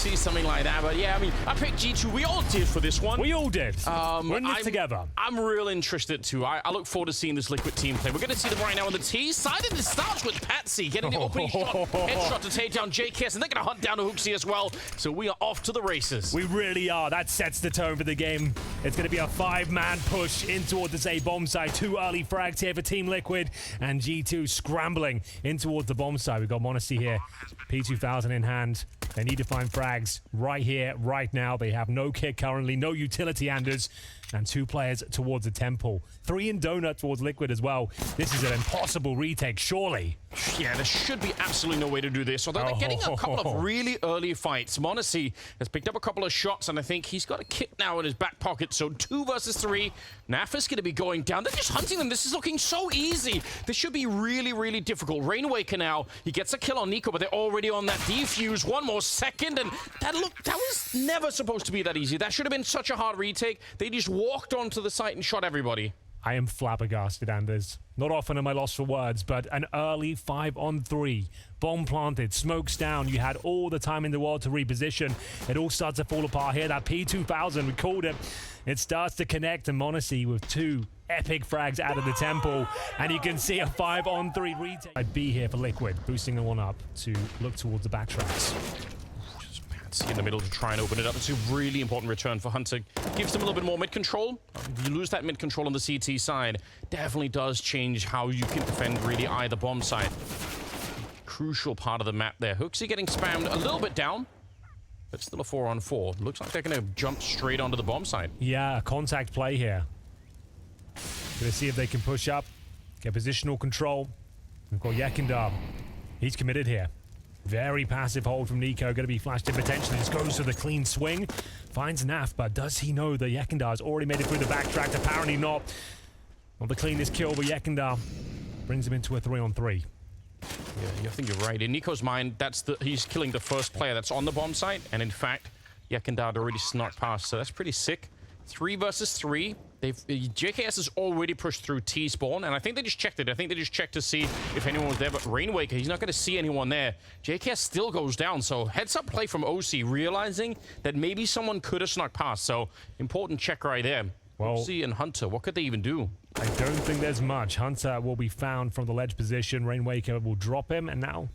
see something like that, but yeah, I mean, I picked G2. We all did for this one. We all did. We're in this together. I'm real interested too. I look forward to seeing this Liquid team play. We're going to see them right now on the T side, and it starts with Patsy getting the opening shot, headshot to take down JKS, and they're going to hunt down Hooksy as well. So we are off to the races. We really are. That sets the tone for the game. It's going to be a 5-man push in towards this A bomb side. 2 early frags here for Team Liquid, and G2 scrambling in towards the bomb side. We've got Monacy here, P2000 in hand. They need to find frags right here, right now. They have no kit currently, no utility Anders, and 2 players towards the temple. 3 in donut towards Liquid as well. This is an impossible retake, surely. Yeah, there should be absolutely no way to do this, although they're getting a couple of really early fights. Monacy has picked up a couple of shots, and I think he's got a kit now in his back pocket, so 2 versus 3. NaV is going to be going down. They're just hunting them. This is looking so easy. This should be really, really difficult. Rainwaker now, he gets a kill on niko, but they're already on that defuse. 1 more second, and that was never supposed to be that easy. That should have been such a hard retake. They just walked onto the site and shot everybody. I am flabbergasted, Anders. Not often am I lost for words, but an early 5-on-3. Bomb planted, smokes down. You had all the time in the world to reposition. It all starts to fall apart here. That P2000, we called it. It starts to connect, and Monacy with 2 epic frags out of the temple. And you can see a 5-on-3 retake. I'd be here for Liquid, boosting the one up to look towards the backtracks. In the middle to try and open it up. It's a really important return for Hunter. Gives them a little bit more mid control. If you lose that mid control on the CT side, definitely does change how you can defend really either bomb side. Crucial part of the map there. Hooksy getting spammed a little bit down, but still a 4-on-4. Looks like they're going to jump straight onto the bomb side. Yeah, a contact play here. Gonna see if they can push up, get positional control. We've got Yekindar. He's committed here. Very passive hold from niko, going to be flashed in potentially. Just goes for the clean swing. Finds NaV, but does he know that Yekindar's already made it through the backtrack? Apparently not. Well, the cleanest kill, but Yekindar brings him into a 3-on-3. Yeah, I think you're right. In niko's mind, he's killing the first player that's on the bomb site, and in fact, Yekindar already snuck past, so that's pretty sick. 3 versus 3. JKS has already pushed through T-spawn, and I think they just checked it. I think they just checked to see if anyone was there, but Rainwaker, he's not going to see anyone there. JKS still goes down, so heads-up play from OC, realizing that maybe someone could have snuck past, so important check right there. Well, OC and Hunter, what could they even do? I don't think there's much. Hunter will be found from the ledge position. Rainwaker will drop him, and now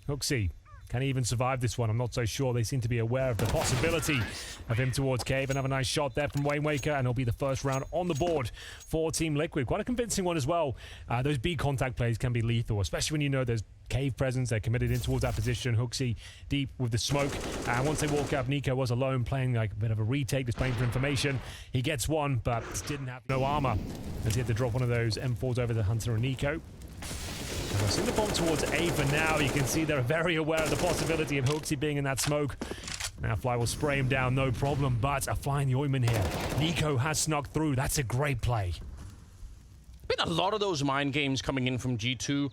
Hooksy. Can he even survive this one? I'm not so sure. They seem to be aware of the possibility of him towards cave. Another nice shot there from Rainwaker, and it'll be the first round on the board for Team Liquid. Quite a convincing one as well. Those B contact plays can be lethal, especially when you know there's cave presence. They're committed in towards that position. Hooksy deep with the smoke. And once they walk up, niko was alone, playing like a bit of a retake, just playing for information. He gets one, but didn't have no armor, as he had to drop one of those M4s over the Hunter and niko. And we're seeing the bomb towards A for now. You can see they're very aware of the possibility of Hooksy being in that smoke. Now Fly will spray him down, no problem, but a flying Yoiman here. niko has snuck through. That's a great play. Been a lot of those mind games coming in from G2.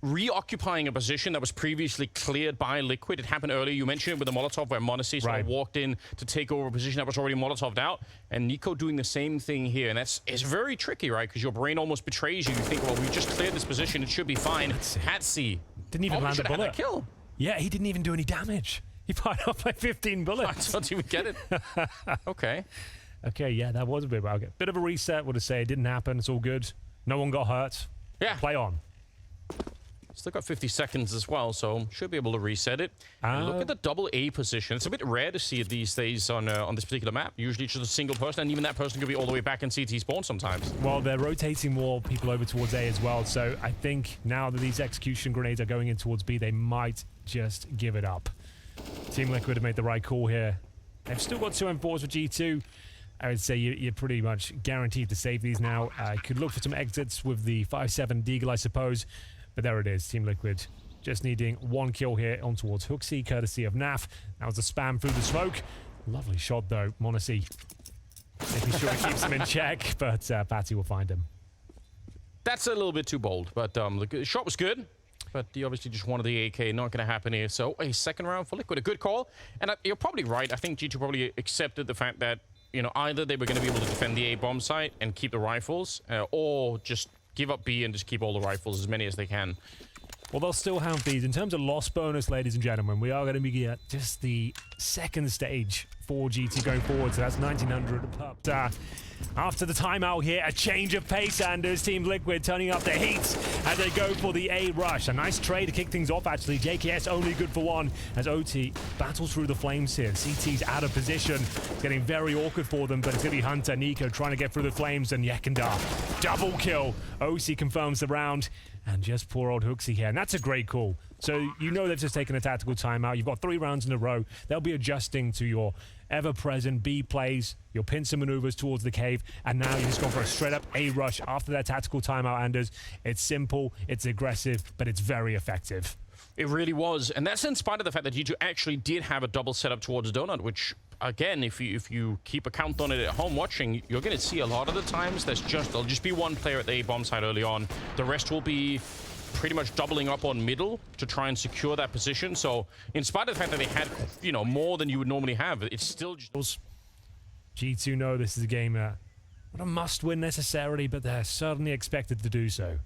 Reoccupying a position that was previously cleared by Liquid. It happened earlier. You mentioned it with the Molotov where Monacy sort of walked in to take over a position that was already Molotoved out. And niko doing the same thing here. And it's very tricky, right? Because your brain almost betrays you. You think, well, we just cleared this position. It should be fine. Patsy didn't even land a bullet. That kill. Yeah, he didn't even do any damage. He fired off like 15 bullets. I don't even get it. Okay. Okay, yeah, that was a bit okay. Bit of a reset, would have said. It didn't happen. It's all good. No one got hurt. Yeah. Play on. Still got 50 seconds as well, so should be able to reset it. And look at the double A position. It's a bit rare to see it these days on this particular map. Usually it's just a single person, and even that person could be all the way back in CT spawn sometimes. Well, they're rotating more people over towards A as well, so I think now that these execution grenades are going in towards B, they might just give it up. Team Liquid have made the right call here. They've still got 2 M4s for G2. I would say you're pretty much guaranteed to save these now. Could look for some exits with the 5-7 Deagle, I suppose. But there it is, Team Liquid just needing 1 kill here on towards Hooksy, courtesy of NaV. That was a spam through the smoke. Lovely shot, though. Monacy making sure he keeps him in check, but Patty will find him. That's a little bit too bold, but the shot was good. But he obviously just wanted the AK. Not going to happen here. So a second round for Liquid. A good call. And you're probably right. I think G2 probably accepted the fact that, you know, either they were going to be able to defend the A bomb site and keep the rifles, or just give up B and just keep all the rifles, as many as they can. Well, they'll still have these. In terms of loss bonus, ladies and gentlemen, we are going to be at just the second stage for GT going forward, so that's 1900 per. After the timeout here, a change of pace, Anders. Team Liquid turning up the heat as they go for the A rush. A nice trade to kick things off, actually. JKS only good for one as OT battles through the flames here. CT's out of position. It's getting very awkward for them, but it's going to be Hunter, niko trying to get through the flames, and xantares. Double kill. OC confirms the round. And just poor old HooXi here. And that's a great call. So you know they've just taken a tactical timeout. You've got 3 rounds in a row. They'll be adjusting to your ever-present B plays, your pincer maneuvers towards the cave, and now you're just going for a straight-up A rush after that tactical timeout, Anders. It's simple, it's aggressive, but it's very effective. It really was. And that's in spite of the fact that G2 actually did have a double setup towards Donut, which, again, if you keep a count on it at home watching, you're going to see a lot of the times there'll just be one player at the A bomb side early on. The rest will be pretty much doubling up on middle to try and secure that position. So in spite of the fact that they had, more than you would normally have, it's still just... G2 know this is a game, not a must-win necessarily, but they're certainly expected to do so.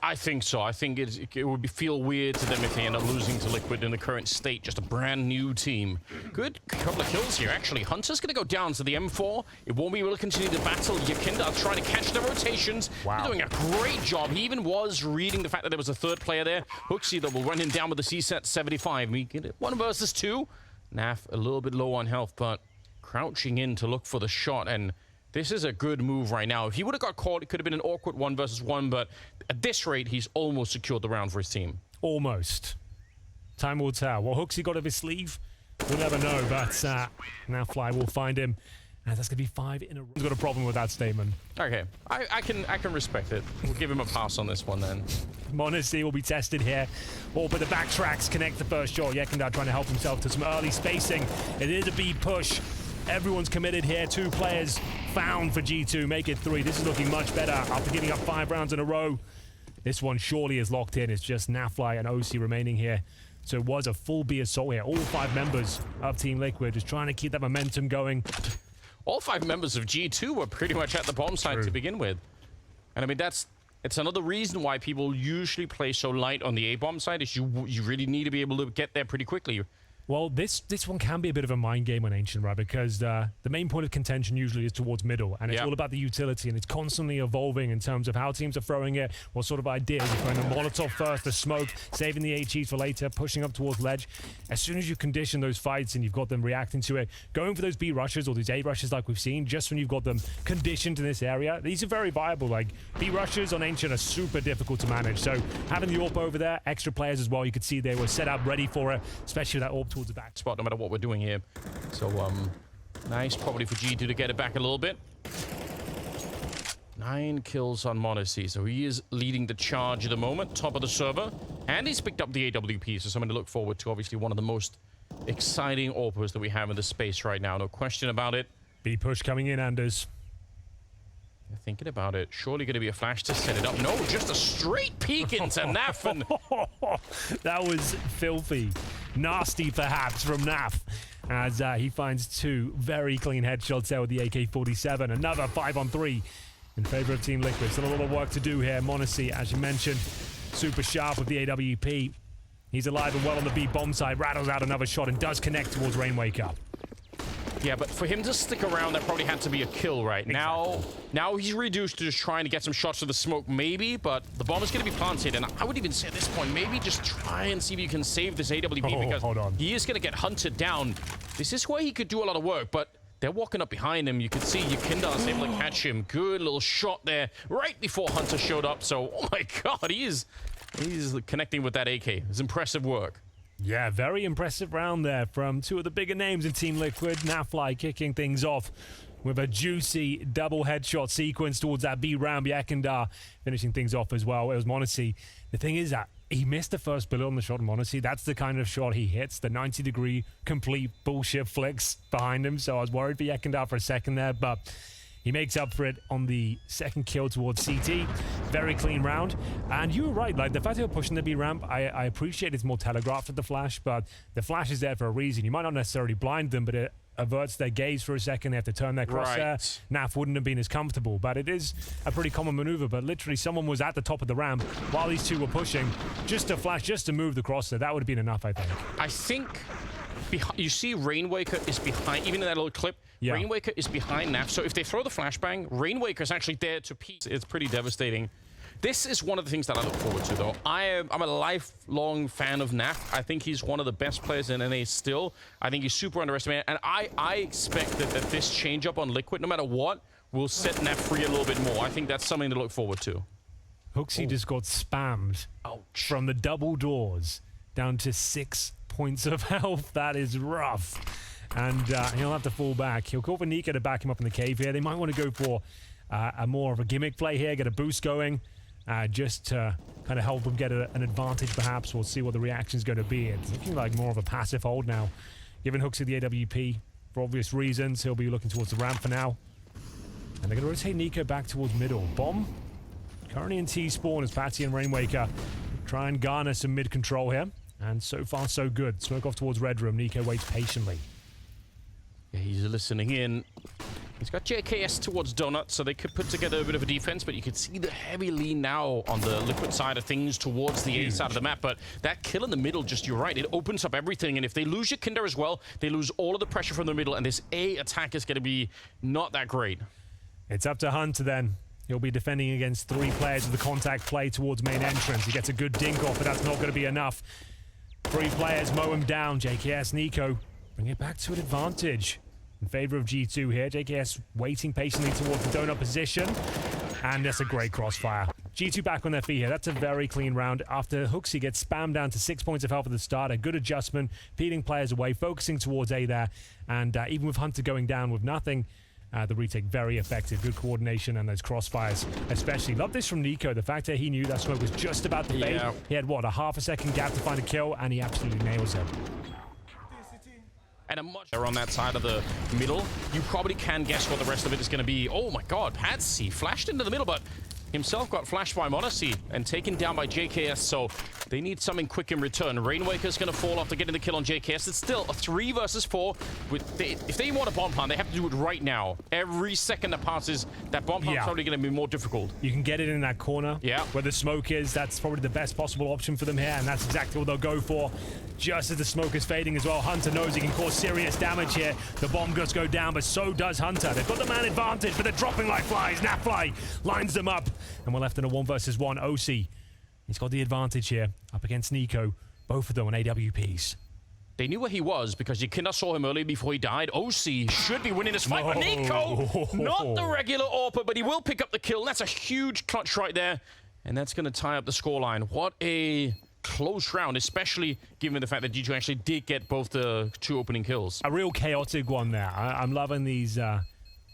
I think so. I think it would feel weird to them if they end up losing to Liquid in the current state. Just a brand new team. Good couple of kills here, actually. Hunter's going to go down to the M4. It won't be able to continue the battle. xantares trying to catch the rotations. Wow. He's doing a great job. He even was reading the fact that there was a third player there. HooXi, that will run him down with the C-set 75. We get it 1 versus 2. NaV a little bit low on health, but crouching in to look for the shot, and this is a good move right now. If he would have got caught, it could have been an awkward 1 versus 1, but at this rate, he's almost secured the round for his team. Almost. Time will tell. What HooXi got up his sleeve? We'll never know, but now Fly will find him. And that's going to be 5 in a row. He's got a problem with that statement. Okay, I can respect it. We'll give him a pass on this one then. Monacy will be tested here. Oh, but the backtracks connect the first shot. xantares trying to help himself to some early spacing. It is a B push. Everyone's committed here. 2 players found for G2. Make it 3. This is looking much better after giving up 5 rounds in a row. This one surely is locked in. It's just nafly and OC remaining here. So it was a full B assault here. All 5 members of Team Liquid just trying to keep that momentum going. All 5 members of G2 were pretty much at the bomb site to begin with. And I mean, it's another reason why people usually play so light on the A bomb side, is you really need to be able to get there pretty quickly. Well, this one can be a bit of a mind game on Ancient, right? Because the main point of contention usually is towards middle, and it's all about the utility, and it's constantly evolving in terms of how teams are throwing it, what sort of ideas. You're throwing the Molotov first, the smoke, saving the HEs for later, pushing up towards ledge. As soon as you condition those fights and you've got them reacting to it, going for those B rushes or these A rushes like we've seen, just when you've got them conditioned in this area, these are very viable. Like, B rushes on Ancient are super difficult to manage. So having the AWP over there, extra players as well, you could see they were set up ready for it, especially that AWP towards the back spot, no matter what we're doing here. So nice probably for G2 to get it back a little bit. 9 kills on Monacy, so he is leading the charge at the moment, top of the server, and he's picked up the AWP, so something to look forward to. Obviously one of the most exciting AWPers that we have in the space right now, no question about it. B push coming in, Anders. Thinking about it, surely going to be a flash to set it up. No, just a straight peek into NaV. And that was filthy. Nasty, perhaps, from NaV. As he finds 2 very clean headshots there with the AK-47. Another 5-on-3 in favor of Team Liquid. Still a lot of work to do here. Monacy, as you mentioned, super sharp with the AWP. He's alive and well on the B bomb side. Rattles out another shot and does connect towards Rainwaker. Yeah, but for him to stick around, that probably had to be a kill right exactly. Now he's reduced to just trying to get some shots to the smoke, maybe, but the bomb is going to be planted, and I would even say at this point, maybe just try and see if you can save this AWP, because he is going to get hunted down. This is where he could do a lot of work, but they're walking up behind him. You can see xantares able to catch him. Good little shot there right before Hunter showed up, so, oh my god, he's connecting with that AK. It's impressive work. Yeah, very impressive round there from 2 of the bigger names in Team Liquid. nafly kicking things off with a juicy double headshot sequence towards that B round. xantares finishing things off as well. It was Monacy. The thing is that he missed the first bullet on the shot on Monacy. That's the kind of shot he hits. The 90-degree complete bullshit flicks behind him. So I was worried for xantares for a second there, but he makes up for it on the second kill towards CT. Very clean round. And you were right, like the fact that you're pushing the B ramp, I appreciate it's more telegraphed at the flash, but the flash is there for a reason. You might not necessarily blind them, but it averts their gaze for a second. They have to turn their crosshair. Right. NaV wouldn't have been as comfortable, but it is a pretty common maneuver. But literally, someone was at the top of the ramp while these two were pushing, just to flash, just to move the crosshair. That would have been enough, I think. I think you see Rainwaker is behind, even in that little clip, Yeah. Rainwaker is behind NaV. So if they throw the flashbang, Rainwaker is actually there to peek. It's pretty devastating. This is one of the things that I look forward to, though. I'm a lifelong fan of NaV. I think he's one of the best players in NA still. I think he's super underestimated. And I expect that this change-up on Liquid, no matter what, will set NaV free a little bit more. I think that's something to look forward to. HooXi just got spammed from the double doors down to 6 points of health. That is rough. And he'll have to fall back. He'll call for niko to back him up in the cave here. They might want to go for a more of a gimmick play here, get a boost going. Just to kind of help them get an advantage, perhaps. We'll see what the reaction is going to be. It's looking like more of a passive hold now. Given HooXi the AWP, for obvious reasons, he'll be looking towards the ramp for now. And they're going to rotate niko back towards middle. Bomb, currently in T-spawn as Patty and Rainwaker try and garner some mid-control here. And so far, so good. Smoke off towards Red Room. niko waits patiently. Yeah, he's listening in. He's got JKS towards Donut, so they could put together a bit of a defense, but you can see the heavy lean now on the Liquid side of things towards the A side of the map. But that kill in the middle, just, you're right, it opens up everything. And if they lose your Kinder as well, they lose all of the pressure from the middle, and this A attack is going to be not that great. It's up to Hunter then. He'll be defending against 3 players with the contact play towards main entrance. He gets a good dink off, but that's not going to be enough. 3 players mow him down. JKS, niko bring it back to an advantage in favor of G2 here. JKS waiting patiently towards the donut position. And that's a great crossfire. G2 back on their feet here. That's a very clean round. After HooXi gets spammed down to 6 points of health at the start, a good adjustment, peeling players away, focusing towards A there. And even with Hunter going down with nothing, the retake very effective. Good coordination and those crossfires especially. Love this from niko. The fact that he knew that smoke was just about to fade. Yeah. He had, what, a half a second gap to find a kill, and he absolutely nails it. And a much on that side of the middle. You probably can guess what the rest of it is going to be. Oh my god, Patsy flashed into the middle, but himself got flashed by Monacy and taken down by JKS, so they need something quick in return. Rainwaker's going to fall after getting the kill on JKS. It's still a 3 versus 4. If they want a bomb plant, they have to do it right now. Every second that passes, that bomb plant's probably going to be more difficult. You can get it in that corner where the smoke is. That's probably the best possible option for them here, and that's exactly what they'll go for. Just as the smoke is fading as well, Hunter knows he can cause serious damage here. The bomb does go down, but so does Hunter. They've got the man advantage, but they're dropping like flies. NaVi lines them up, and we're left in a 1 versus 1. OC, he's got the advantage here up against niko. Both of them on AWPs. They knew where he was because Yakinda saw him earlier before he died. OC should be winning this fight, but niko, not the regular AWP, but he will pick up the kill. That's a huge clutch right there, and that's going to tie up the scoreline. What a close round, especially given the fact that G2 actually did get both the 2 opening kills. A real chaotic one there. I'm loving these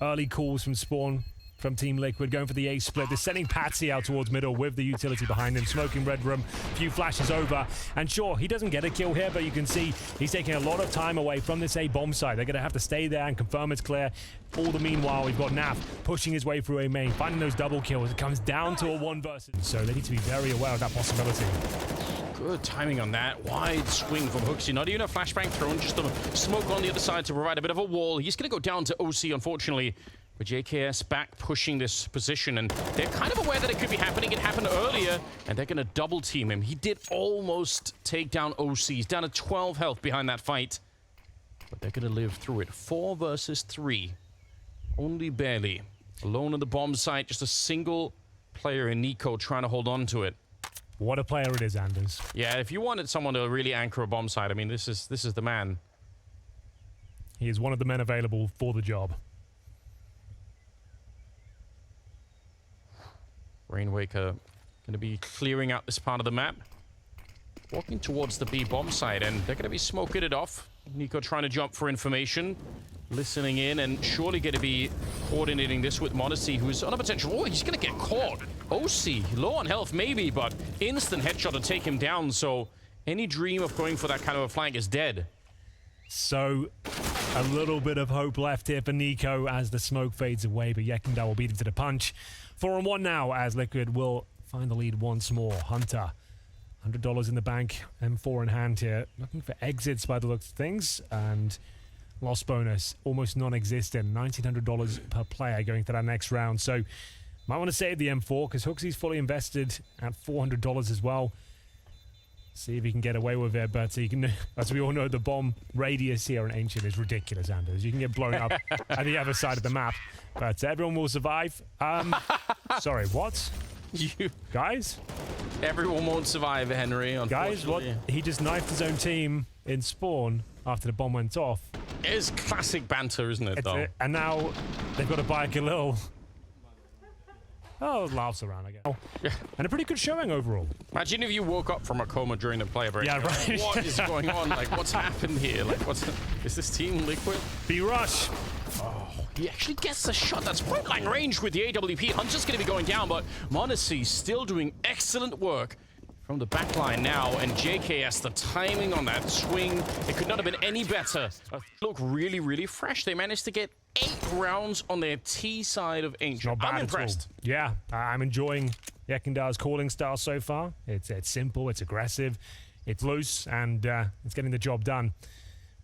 early calls from Spawn, from Team Liquid, going for the A split. They're sending Patsy out towards middle with the utility behind him, smoking Red Room, a few flashes over. And sure, he doesn't get a kill here, but you can see he's taking a lot of time away from this A bomb site. They're going to have to stay there and confirm it's clear. All the meanwhile, we've got NaV pushing his way through A main, finding those double kills. It comes down to a 1 versus. So they need to be very aware of that possibility. Good timing on that. Wide swing from HooXi. Not even a flashbang thrown, just a smoke on the other side to provide a bit of a wall. He's going to go down to OC, unfortunately. But JKS back pushing this position, and they're kind of aware that it could be happening. It happened earlier, and they're going to double team him. He did almost take down OC. He's down to 12 health behind that fight. But they're going to live through it. 4 versus 3. Only barely. Alone on the bomb site, just a single player in niko trying to hold on to it. What a player it is, Anders. Yeah, if you wanted someone to really anchor a bomb site, I mean, this is the man. He is one of the men available for the job. Rainwaker going to be clearing out this part of the map. Walking towards the B bomb site, and they're going to be smoking it off. niko trying to jump for information. Listening in, and surely going to be coordinating this with Monacy, who's on a potential... Oh, he's going to get caught. OC, low on health maybe, but instant headshot to take him down, so any dream of going for that kind of a flank is dead. So, a little bit of hope left here for niko as the smoke fades away, but Yekindar will beat him to the punch. 4-on-1 now as Liquid will find the lead once more. Hunter, $100 in the bank, M4 in hand here. Looking for exits by the looks of things, and loss bonus almost non-existent. $1,900 per player going to that next round. So might want to save the M4 because HooXi's fully invested at $400 as well. See if he can get away with it, but you can, as we all know, the bomb radius here in Ancient is ridiculous, Anders. You can get blown up at the other side of the map, but everyone will survive. Sorry, what? You guys? Everyone won't survive, Henry, Guys, what? He just knifed his own team in spawn after the bomb went off. It is classic banter, isn't it, though? And now they've got to buy a Galil. Oh, laughs around, I guess. Oh, yeah. And a pretty good showing overall. Imagine if you woke up from a coma during the player break. Yeah, right. Like, what is going on? Like, what's happened here? Like, is this team liquid? B-Rush. Oh, he actually gets the shot. That's point line range with the AWP. Hunter's going to be going down, but Monacy still doing excellent work from the back line now. And JKS, the timing on that swing, it could not have been any better. Look really, really fresh. They managed to get 8 rounds on their T side of Ancient. I'm impressed. Yeah, I'm enjoying xantares' calling style so far. It's simple, it's aggressive, it's loose, and it's getting the job done.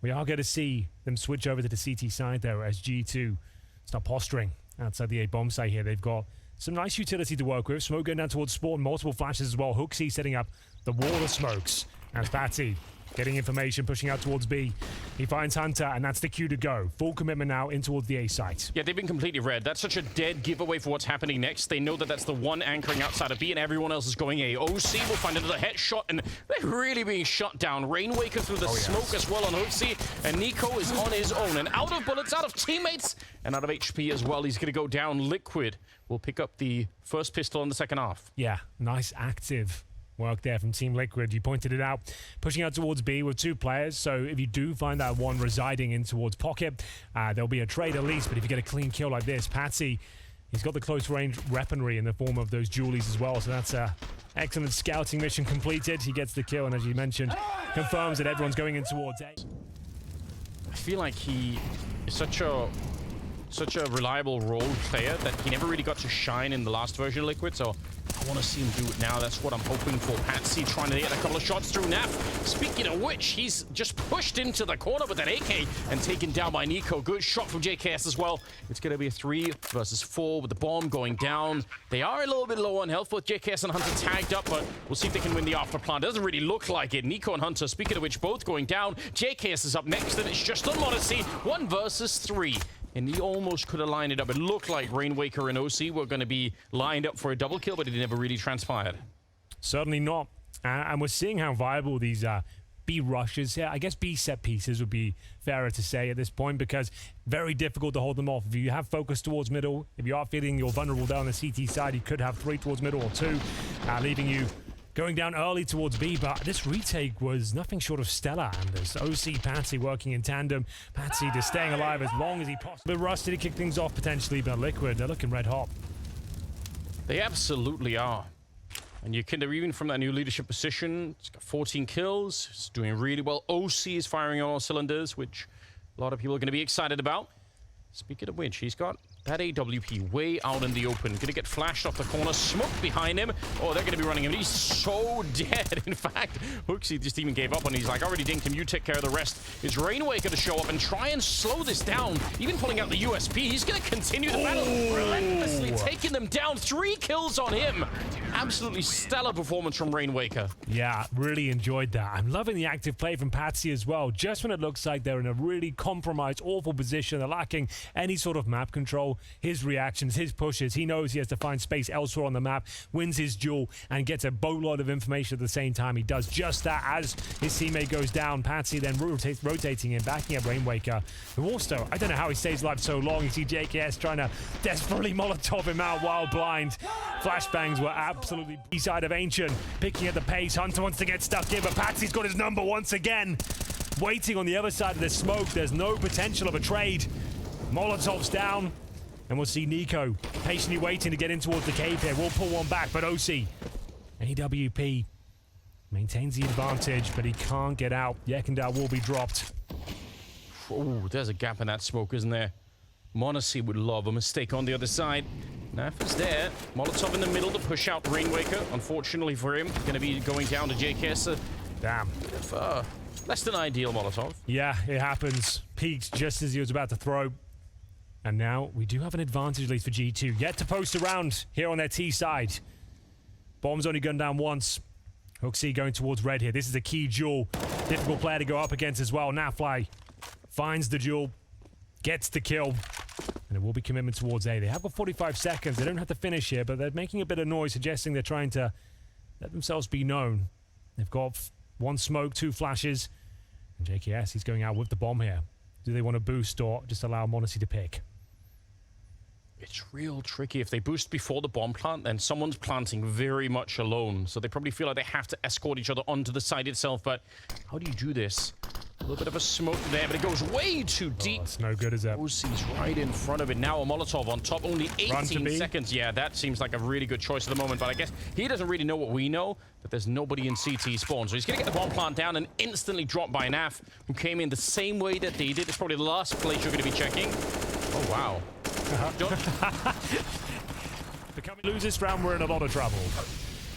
We are going to see them switch over to the CT side there as G2 start posturing outside the A bomb site here. They've got some nice utility to work with. Smoke going down towards spawn, multiple flashes as well. HooXi setting up the wall of smokes. And Patty getting information, pushing out towards B. He finds Hunter, and that's the cue to go. Full commitment now in towards the A site. Yeah, they've been completely red. That's such a dead giveaway for what's happening next. They know that that's the one anchoring outside of B, and everyone else is going A. OC will find another headshot, and they're really being shot down. Rainwaker through the smoke as well on HooXi, and niko is on his own. And out of bullets, out of teammates, and out of HP as well. He's going to go down. Liquid will pick up the first pistol in the second half. Yeah, nice active work there from Team Liquid. You pointed it out, pushing out towards B with 2 players. So if you do find that one residing in towards pocket, there'll be a trade at least. But if you get a clean kill like this, Patsy, he's got the close range weaponry in the form of those Julies as well. So that's a excellent scouting mission completed. He gets the kill, and as you mentioned, confirms that everyone's going in towards A. I feel like he is such a reliable role player that he never really got to shine in the last version of Liquid, so I want to see him do it now. That's what I'm hoping for. Patsy trying to get a couple of shots through Naf. Speaking of which, he's just pushed into the corner with that AK and taken down by niko. Good shot from JKS as well. It's going to be a 3 versus 4 with the bomb going down. They are a little bit low on health, both JKS and Hunter tagged up, but we'll see if they can win the after plant. Doesn't really look like it. niko and Hunter, speaking of which, both going down. JKS is up next, and it's just on Monacy. 1 versus 3. And he almost could have lined it up. It looked like Rainwaker and OC were going to be lined up for a double kill, but it never really transpired. Certainly not. And we're seeing how viable these B rushes here. I guess B set pieces would be fairer to say at this point, because very difficult to hold them off. If you have focus towards middle, if you are feeling you're vulnerable down the CT side, you could have 3 towards middle or 2, leaving you going down early towards B, but this retake was nothing short of stellar. And there's OC, Patsy working in tandem. Patsy just staying alive as long as he possibly. Rusty to kick things off potentially, but Liquid, they're looking red hot. They absolutely are. And you can, even from that new leadership position, it's got 14 kills. It's doing really well. OC is firing on all cylinders, which a lot of people are going to be excited about. Speaking of which, he's got that AWP way out in the open. Gonna get flashed off the corner. Smoke behind him. Oh, they're gonna be running him. He's so dead. In fact, HooXi just even gave up on him. He's like, already dinked him. You take care of the rest. It's Rainwaker to show up and try and slow this down. Even pulling out the USP. He's gonna continue the battle. Relentlessly taking them down. 3 kills on him. Absolutely stellar performance from Rainwaker. Yeah, really enjoyed that. I'm loving the active play from Patsy as well. Just when it looks like they're in a really compromised, awful position, they're lacking any sort of map control, his reactions, his pushes, he knows he has to find space elsewhere on the map, wins his duel, and gets a boatload of information at the same time. He does just that as his teammate goes down. Patsy then rotating him, backing up Rainwaker, who also, I don't know how he stays alive so long. You see JKS trying to desperately Molotov him out while blind. Flashbangs were absolutely B-side of Ancient, picking at the pace. Hunter wants to get stuck in, but Patsy's got his number once again. Waiting on the other side of the smoke. There's no potential of a trade. Molotov's down, and we'll see niko patiently waiting to get in towards the cave here. We'll pull one back, but OC, AWP, maintains the advantage, but he can't get out. xantares will be dropped. Oh, there's a gap in that smoke, isn't there? Monacy would love a mistake on the other side. Naf is there. Molotov in the middle to push out Rainwaker. Unfortunately for him, going to be going down to JKS. Damn. Less than ideal Molotov. Yeah, it happens. Peaked just as he was about to throw. And now we do have an advantage, at least for G2. Yet to post around here on their T side. Bomb's only gunned down once. xantares going towards red here. This is a key duel. Difficult player to go up against as well. Nafly finds the duel. Gets the kill. And it will be commitment towards A. They have got 45 seconds. They don't have to finish here, but they're making a bit of noise, suggesting they're trying to let themselves be known. They've got one smoke, two flashes. And JKS, he's going out with the bomb here. Do they want to boost or just allow Monacy to pick? It's real tricky. If they boost before the bomb plant, then someone's planting very much alone. So they probably feel like they have to escort each other onto the site itself. But how do you do this? A little bit of a smoke there, but it goes way too deep. It's no good, is it? OC's right in front of it. Now a Molotov on top, only 18 seconds. Yeah, that seems like a really good choice at the moment. But I guess he doesn't really know what we know, that there's nobody in CT spawn. So he's going to get the bomb plant down and instantly dropped by NaV, who came in the same way that they did. It's probably the last place you're going to be checking. Oh, wow. Becoming lose this round, we're in a lot of trouble.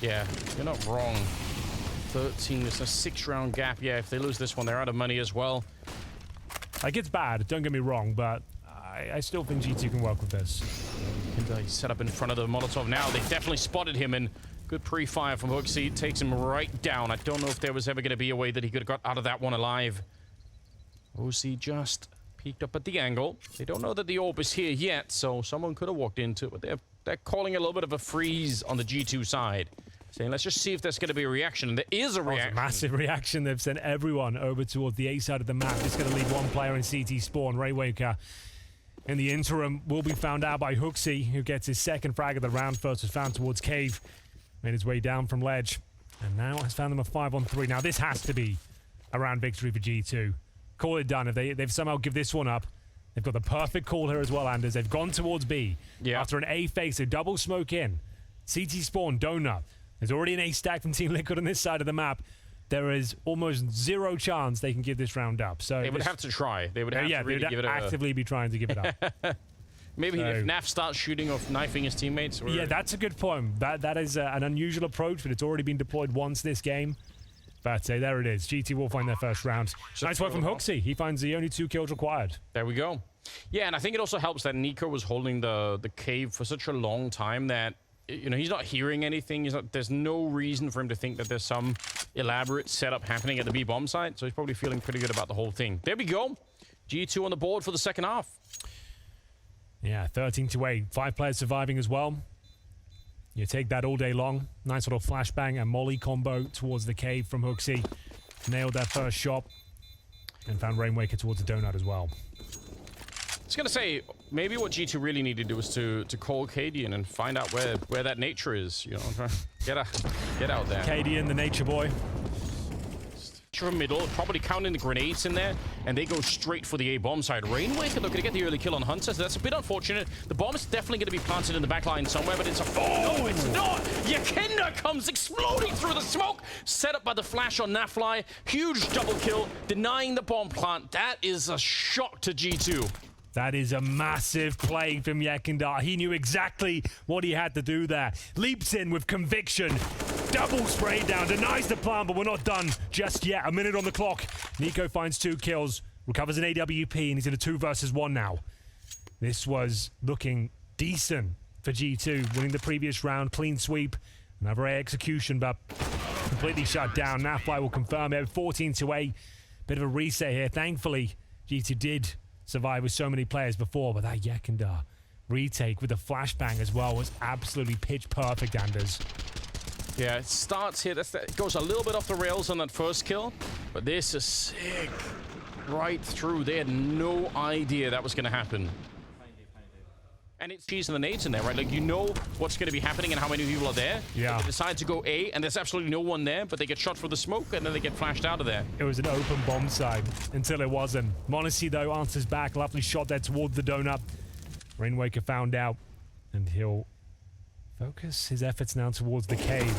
Yeah, you're not wrong. 13, it's a 6-round gap. Yeah, if they lose this one, they're out of money as well. Like, it's bad, don't get me wrong, but I still think G2 can work with this. And he's set up in front of the Molotov now. They definitely spotted him, and good pre-fire from xantares. Takes him right down. I don't know if there was ever going to be a way that he could have got out of that one alive. xantares just peeked up at the angle. They don't know that the orb is here yet, so someone could have walked into it, but they're calling a little bit of a freeze on the G2 side. Saying, let's just see if there's going to be a reaction. And there is a reaction. A massive reaction. They've sent everyone over towards the A side of the map. Just going to leave one player in CT spawn. Raywaker, in the interim, will be found out by xantares, who gets his second frag of the round. First was found towards cave. Made his way down from ledge. And now has found them a 5-on-3. Now, this has to be a round victory for G2. Call it done. If they've somehow give this one up, they've got the perfect call here as well, Anders. They've gone towards B. Yeah. After an A face, a double smoke in. CT spawn, donut. There's already an A stack from Team Liquid on this side of the map. There is almost zero chance they can give this round up. So they would have to try. They would have to really give it actively be trying to give it up. Maybe if NaV starts shooting off knifing his teammates. Or... Yeah, that's a good point. That is an unusual approach, but it's already been deployed once this game. But there it is. GT will find their first round. Nice work from xantares. He finds the only 2 kills required. There we go. Yeah, and I think it also helps that niko was holding the cave for such a long time that, you know, he's not hearing anything. There's no reason for him to think that there's some elaborate setup happening at the B bomb site. So he's probably feeling pretty good about the whole thing. There we go. G2 on the board for the second half. Yeah, 13-8. 5 players surviving as well. You take that all day long. Nice little flashbang and molly combo towards the cave from xantares. Nailed that first shot. And found Rainwaker towards the donut as well. I was going to say, maybe what G2 really needed to do was to call Cadian and find out where that nature is. You know, get out there. Cadian, the nature boy. From middle, probably counting the grenades in there, and they go straight for the A bomb side. Rainwaker looking to get the early kill on Hunter, so that's a bit unfortunate. The bomb is definitely going to be planted in the back line somewhere, but it's a... Oh, no, it's not! Yakinda comes exploding through the smoke, set up by the flash on Nafly. Huge double kill, denying the bomb plant. That is a shock to G2. That is a massive play from Yakinda. He knew exactly what he had to do there. Leaps in with conviction. Double spray down, denies the plant, but we're not done just yet. A minute on the clock. niko finds 2 kills, recovers an AWP, and he's in a 2 versus 1 now. This was looking decent for G2, winning the previous round. Clean sweep, another A execution, but completely shut down. Nafly will confirm it. 14-8. Bit of a reset here. Thankfully, G2 did survive with so many players before, but that Yakinda retake with the flashbang as well was absolutely pitch perfect, Anders. Yeah, it starts here. It goes a little bit off the rails on that first kill, but this is sick. Right through. They had no idea that was going to happen. And it's cheese and the nades in there, right? Like, you know what's going to be happening and how many people are there. Yeah. They decide to go A, and there's absolutely no one there, but they get shot for the smoke, and then they get flashed out of there. It was an open bomb side until it wasn't. Monacy, though, answers back. Lovely shot there towards the donut. Rainwaker found out, and he'll focus his efforts now towards the cave.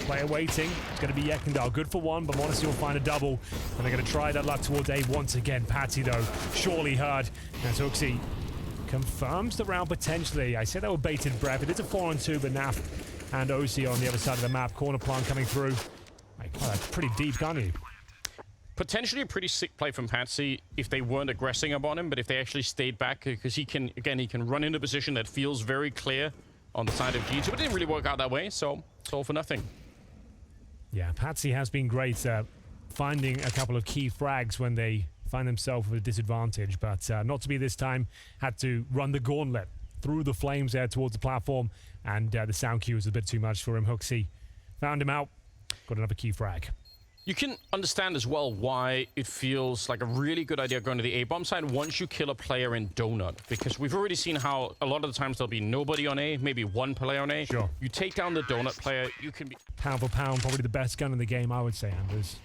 Player waiting. It's going to be Yakinda. Good for 1, but Monacy will find a double, and they're going to try that luck towards A once again. Patty, though, surely heard. And xantares confirms the round potentially. I said that with bated breath. It is a 4-on-2, but NaV and OC on the other side of the map. Corner plant coming through. My God, that's pretty deep, can't you? Potentially a pretty sick play from Patsy if they weren't aggressing upon him, but if they actually stayed back, because he can run in a position that feels very clear on the side of G2, but it didn't really work out that way, so it's all for nothing. Yeah, Patsy has been great finding a couple of key frags when they find themselves with a disadvantage, but not to be this time. Had to run the gauntlet through the flames there towards the platform, and the sound cue was a bit too much for him. xantares found him out, got another key frag. You can understand as well why it feels like a really good idea going to the A-bomb side once you kill a player in Donut. Because we've already seen how a lot of the times there'll be nobody on A, maybe one player on A. Sure. You take down the Donut player, you can be... Pound for pound, probably the best gun in the game, I would say, Anders.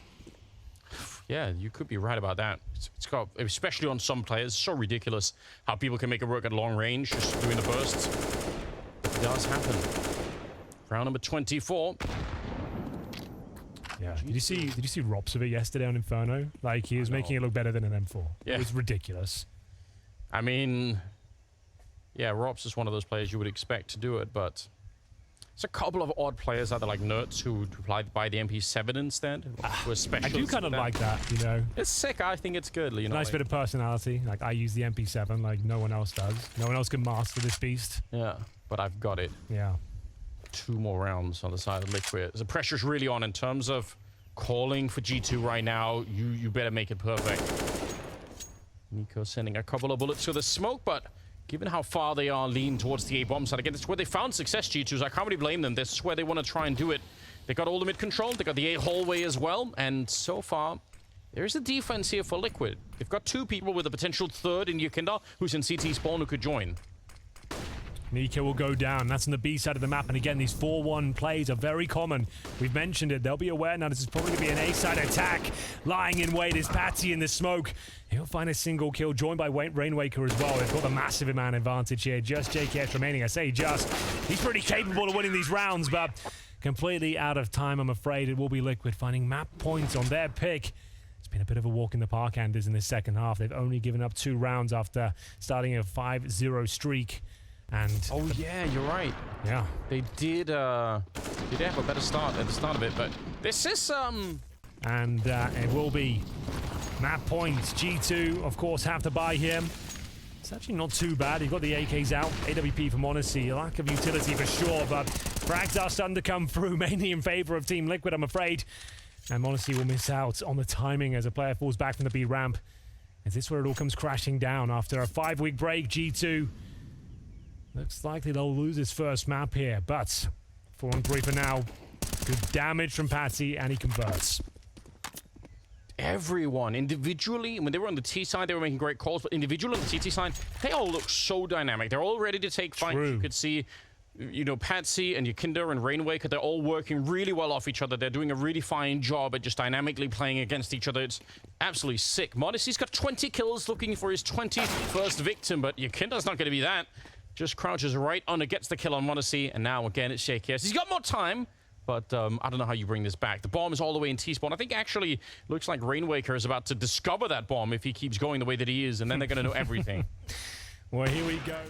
Yeah, you could be right about that. It's got, especially on some players, so ridiculous how people can make it work at long range, just doing the bursts. It does happen. Round number 24. Yeah. Did you see Rops of it yesterday on Inferno? Like, he was making it look better than an M4. Yeah. It was ridiculous. I mean, yeah, Rops is one of those players you would expect to do it, but there's a couple of odd players out there like Nerds who buy the MP7 instead. Who are I do kind of like that, you know. It's sick. I think it's good. You know, Nice bit of personality. Like, I use the MP7 like no one else does. No one else can master this beast. Yeah, but I've got it. Yeah. 2 more rounds on the side of Liquid. The pressure's really on in terms of calling for G2 right now. You better make it perfect. niko sending a couple of bullets to the smoke, but given how far they are leaned towards the A-bomb side, again, it's where they found success, G2, so I can't really blame them. This is where they want to try and do it. They got all the mid control, they got the A hallway as well, and so far, there's a defense here for Liquid. They've got 2 people with a potential third in niko, who's in CT spawn, who could join. niko will go down. That's on the B side of the map. And again, these 4-1 plays are very common. We've mentioned it. They'll be aware now. This is probably going to be an A side attack. Lying in wait is Patsy in the smoke. He'll find a single kill, joined by Rainwaker as well. They've got the massive amount advantage here. Just JKS remaining. I say just. He's pretty capable of winning these rounds, but completely out of time, I'm afraid. It will be Liquid finding map points on their pick. It's been a bit of a walk in the park, Anders, in this second half. They've only given up 2 rounds after starting a 5-0 streak. And oh yeah, you're right. Yeah, they did have a better start at the start of it, but this is and it will be map points. G2, of course, have to buy him. It's actually not too bad. You've got the AKs out, AWP from Honesty, a lack of utility for sure, but frags are starting to come through, mainly in favor of Team Liquid, I'm afraid. And Honesty will miss out on the timing as a player falls back from the B ramp. Is this where it all comes crashing down after a 5-week break? G2 looks likely they'll lose this first map here, but 4-on-3 for now. Good damage from Patsy, and he converts. Everyone individually, when they were on the T side, they were making great calls, but individually on the CT side, they all look so dynamic. They're all ready to take fights. You could see, you know, Patsy and Yakinda and Rainwaker, they're all working really well off each other. They're doing a really fine job at just dynamically playing against each other. It's absolutely sick. Modesty's got 20 kills looking for his 21st victim, but Yakinda's not going to be that. Just crouches right under, gets the kill on Modesty, and now again it's JKS. He's got more time, but I don't know how you bring this back. The bomb is all the way in T-spawn. I think actually looks like Rainwaker is about to discover that bomb if he keeps going the way that he is, and then they're going to know everything. Well, here we go.